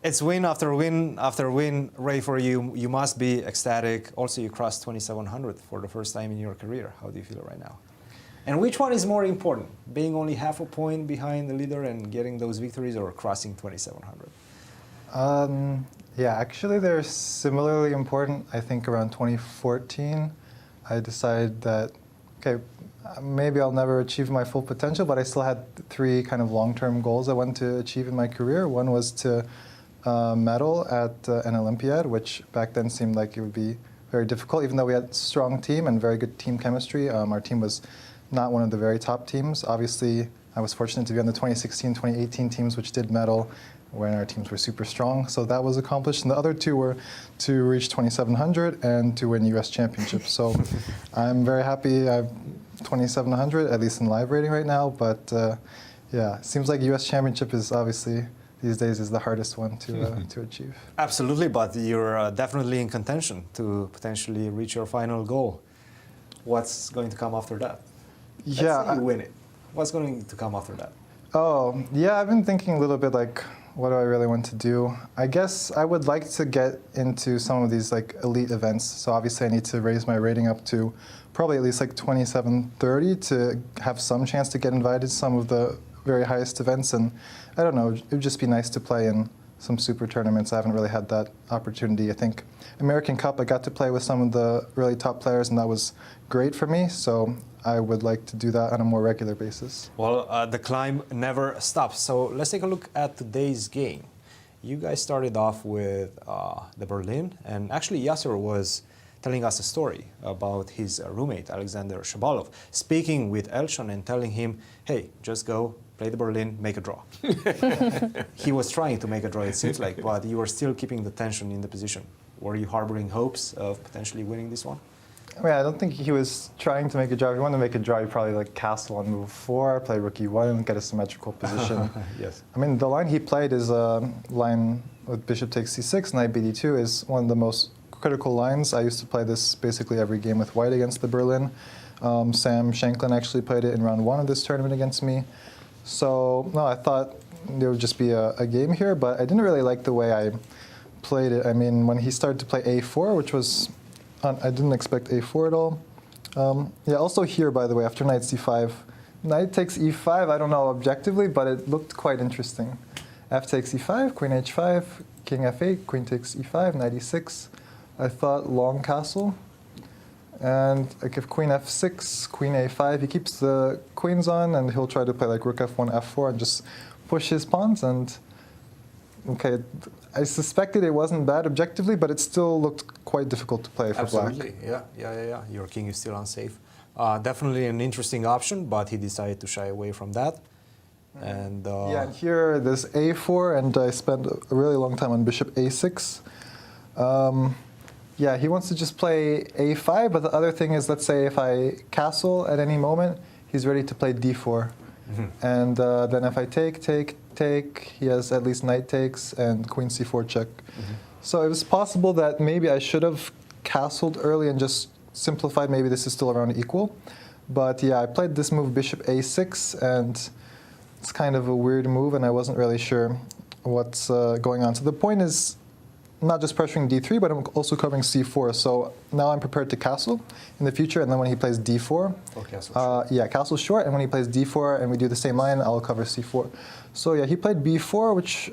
It's win after win after win, Ray, for you. You must be ecstatic. Also, you crossed 2,700 for the first time in your career. How do you feel right now? And which one is more important, being only half a point behind the leader and getting those victories, or crossing 2,700? Yeah, actually they're similarly important. I think around 2014, I decided that, okay, maybe I'll never achieve my full potential, but I still had three kind of long-term goals I wanted to achieve in my career. One was to medal at an Olympiad, which back then seemed like it would be very difficult, even though we had a strong team and very good team chemistry. Our team was not one of the very top teams. Obviously, I was fortunate to be on the 2016, 2018 teams, which did medal when our teams were super strong. So that was accomplished. And the other two were to reach 2,700 and to win US championships. So I'm very happy. I have 2,700, at least in live rating right now. But yeah, it seems like US championship is obviously these days is the hardest one to achieve. Absolutely, but you're definitely in contention to potentially reach your final goal. What's going to come after that? Let's say you win it. What's going to come after that? Oh, yeah, I've been thinking a little bit like, what do I really want to do? I guess I would like to get into some of these like elite events. So obviously I need to raise my rating up to probably at least like 2730 to have some chance to get invited to some of the very highest events. And I don't know, it would just be nice to play in some super tournaments. I haven't really had that opportunity. I think American Cup, I got to play with some of the really top players, and that was great for me. So I would like to do that on a more regular basis. Well, the climb never stops. So let's take a look at today's game. You guys started off with the Berlin, and actually Yasser was telling us a story about his roommate, Alexander Shabalov, speaking with Elshon and telling him, hey, just go, play the Berlin, make a draw. He was trying to make a draw, it seems like, but you were still keeping the tension in the position. Were you harboring hopes of potentially winning this one? I mean, I don't think he was trying to make a draw. If he wanted to make a draw, he'd probably like castle on move 4, play rook e1, get a symmetrical position. Yes. I mean, the line he played is a line with bishop takes c6, knight bd2 is one of the most critical lines. I used to play this basically every game with white against the Berlin. Sam Shanklin actually played it in round 1 of this tournament against me. So, no, I thought there would just be a game here, but I didn't really like the way I played it. I mean, when he started to play a4, which was, I didn't expect a4 at all. Yeah, also here, by the way, after knight c5, knight takes e5, I don't know objectively, but it looked quite interesting. F takes e5, queen h5, king f8, queen takes e5, knight e6. I thought long castle. And like if queen f6, queen a5, he keeps the queens on, and he'll try to play like rook f1, f4, and just push his pawns. And okay, I suspected it wasn't bad objectively, but it still looked quite difficult to play for black. Absolutely, yeah. Your king is still unsafe. Definitely an interesting option, but he decided to shy away from that. And yeah, and here there's a4, and I spent a really long time on bishop a6. Yeah, he wants to just play a5, but the other thing is, let's say if I castle at any moment, he's ready to play d4. And then if I take, he has at least knight takes and queen c4 check. So it was possible that maybe I should have castled early and just simplified. Maybe this is still around equal. But yeah, I played this move bishop a6, and it's kind of a weird move, and I wasn't really sure what's going on. So the point is, not just pressuring d3, but I'm also covering c4. So now I'm prepared to castle in the future, and then when he plays d4, or castle short. yeah, castle short, and when he plays d4 and we do the same line, I'll cover c4. So yeah, he played b4, which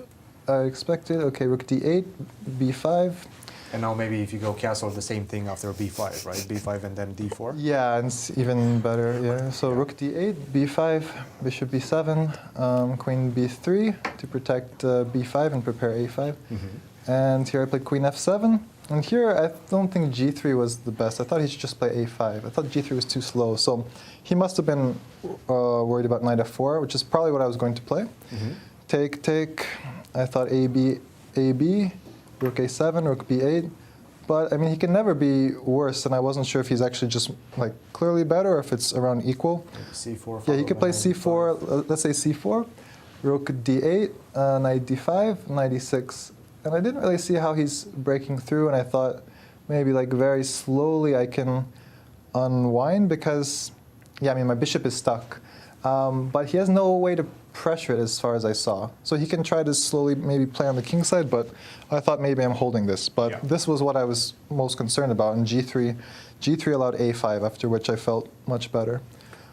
I expected. Okay, rook d8, b5. And now maybe if you go castle, the same thing after b5, right? b5 and then d4. Yeah, and it's even better. Yeah. So rook d8, b5, bishop b7, queen b3 to protect b5 and prepare a5. And here I played queen f7. And here I don't think g3 was the best. I thought he should just play a5. I thought g3 was too slow. So he must have been worried about knight f4, which is probably what I was going to play. Take. I thought ab, rook a7, rook b8. But I mean, he can never be worse. And I wasn't sure if he's actually just like clearly better or if it's around equal. c4. Yeah, he could play c4. Let's say c4, rook d8, knight d5, knight e6. And I didn't really see how he's breaking through, and I thought maybe like very slowly I can unwind because, yeah, I mean, my bishop is stuck. But he has no way to pressure it as far as I saw. So he can try to slowly maybe play on the king side, but I thought maybe I'm holding this. But Yeah. this was what I was most concerned about. And G3 allowed A5, after which I felt much better.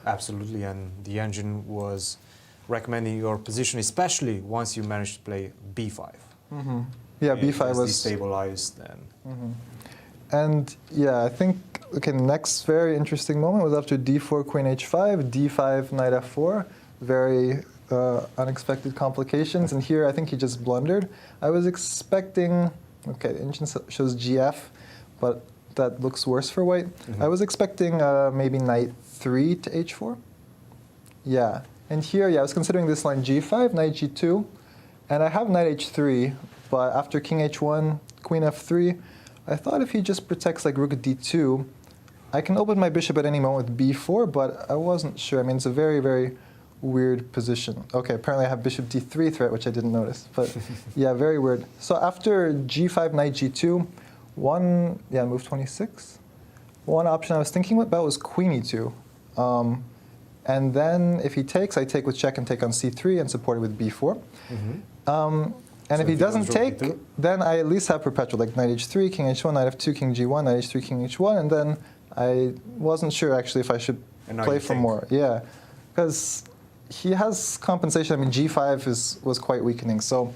Absolutely, and the engine was recommending your position, especially once you managed to play B5. Yeah, And B5 just was... destabilized. And And yeah, I think, okay, next very interesting moment was after D4, Queen H5, D5, Knight F4. Very unexpected complications. And here I think he just blundered. I was expecting, okay, the engine shows GF, but that looks worse for white. I was expecting maybe Knight 3 to H4. Yeah. And here, yeah, I was considering this line G5, Knight G2. And I have Knight H3, but after King H1, Queen F3, I thought if he just protects like Rook D2, I can open my bishop at any moment with B4, but I wasn't sure. I mean, it's a very, very weird position. Okay, apparently I have bishop D3 threat, which I didn't notice. But yeah, very weird. So after G5, Knight G2, move 26. One option I was thinking about was Queen E2. And then if he takes, I take with check and take on C3 and support it with B4. And So if he doesn't goes rook take, D2? then I at least have perpetual, like Knight H3, King H1, Knight F2, King G1, Knight H3, King H1, and then I wasn't sure actually if I should And now play you for think. more. Yeah, because he has compensation. I mean, G5 was quite weakening, so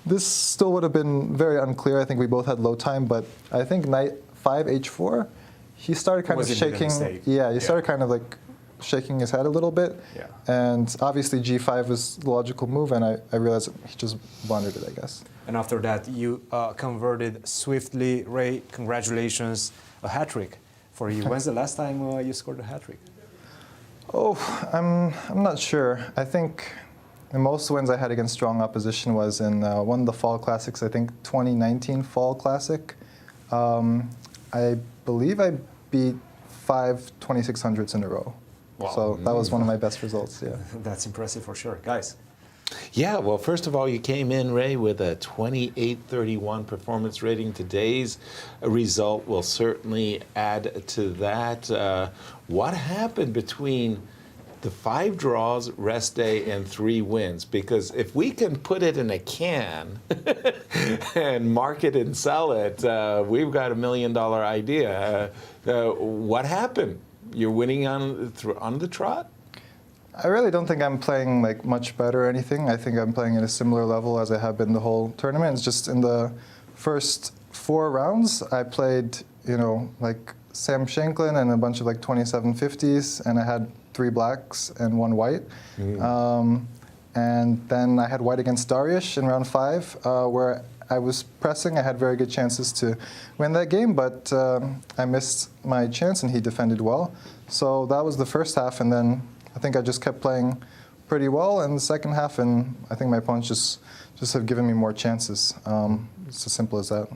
this still would have been very unclear. I think we both had low time, but I think Knight 5 H4, he started kind of Was indeed a shaking. mistake. Yeah, he started kind of like shaking his head a little bit. Yeah. And obviously G5 was the logical move, and I realized he just blundered it, I guess. And after that, you converted swiftly. Ray, congratulations, a hat-trick for you. When's the last time you scored a hat-trick? Oh, I'm not sure. I think the most wins I had against strong opposition was in one of the Fall Classics, I think 2019 Fall Classic. I believe I beat 5 2600s in a row. Wow. So that was one of my best results, yeah. That's impressive for sure. Guys, Yeah, well, first of all, you came in, Ray, with a 2831 performance rating. Today's result will certainly add to that. What happened between the 5 draws, rest day, and 3 wins? Because if we can put it in a can and market and sell it, we've got $1 million idea. What happened? You're winning on the trot? I really don't think I'm playing like much better or anything. I think I'm playing at a similar level as I have been the whole tournament. It's just in the first 4 rounds, I played, like Sam Shanklin and a bunch of like 2750s, and I had 3 blacks and 1 white. And then I had white against Dariush in round 5, where I was pressing. I had very good chances to win that game, but I missed my chance, and he defended well. So that was the first half, and then I think I just kept playing pretty well in the second half, and I think my opponents just have given me more chances. It's as simple as that.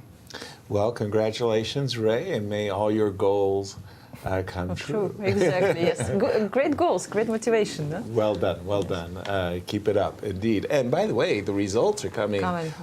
Well, congratulations, Ray, and may all your goals come true. True, exactly, yes. Great goals, great motivation. Huh? Well done, well done. Keep it up, indeed. And by the way, the results are coming